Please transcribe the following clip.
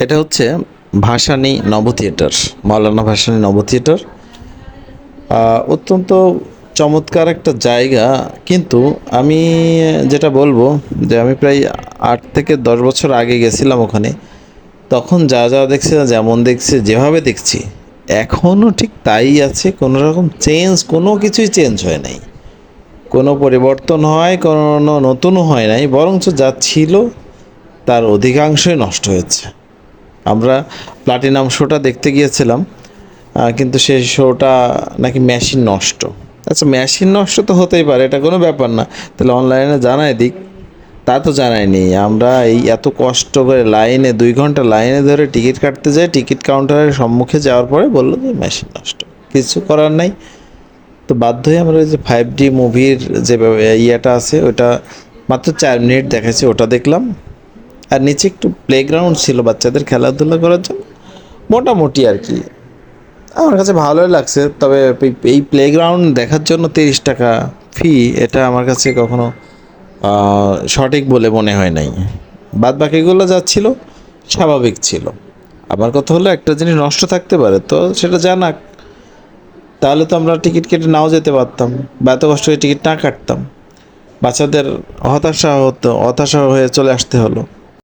এটা হচ্ছে ভাসানী নব থিয়েটার, মাওলানা ভাসানী নব থিয়েটার। অত্যন্ত চমৎকার একটা জায়গা। কিন্তু আমি যেটা বলবো যে আমি প্রায় 8 থেকে 10 বছর আগে গেছিলাম ওখানে। তখন যা যা দেখছি, যেমন দেখছি, যেভাবে দেখছি এখনও ঠিক তাই আছে। কোনো রকম চেঞ্জ, কোনো কিছুই চেঞ্জ হয় নাই, কোনো পরিবর্তন হয়, কোনো নতুনও হয় নাই, বরঞ্চ যা ছিল তার অধিকাংশই নষ্ট হয়েছে। আমরা প্লাটিনাম শোটা দেখতে গিয়েছিলাম, কিন্তু সেই শোটা নাকি মেশিন নষ্ট। আচ্ছা, মেশিন নষ্ট তো হতেই পারে, এটা কোনো ব্যাপার না। তাহলে অনলাইনে জানাই দিক। তা তো জানায়নি। আমরা এই এত কষ্ট করে লাইনে 2 ঘন্টা লাইনে ধরে টিকিট কাটতে যাই, টিকিট কাউন্টারের সম্মুখে যাওয়ার পরে বললো যে মেশিন নষ্ট। কিছু করার নাই। তো বাধ্য হয়ে আমরা ওই যে 5D মুভির যে ইয়েটা আছে ওটা মাত্র 4 মিনিট দেখাচ্ছে, ওটা দেখলাম। আর নিচে একটু প্লেগ্রাউন্ড ছিল বাচ্চাদের খেলাধুলা করার জন্য, মোটামুটি আর কি। আমার কাছে ভালোই লাগছে। তবে এই প্লেগ্রাউন্ড দেখার জন্য 30 টাকা ফি, এটা আমার কাছে কখনো সঠিক বলে মনে হয় নাই। বাদ বাকিগুলো যা ছিল স্বাভাবিক ছিল। আমার কথা হলো, একটা জিনিস নষ্ট থাকতে পারে তো সেটা জানাক। তাহলে তো আমরা টিকিট কেটে নাও যেতে পারতাম, বা এত কষ্ট করে টিকিট না কাটতাম। বাচ্চাদের হতাশা হয়ে চলে আসতে হলো।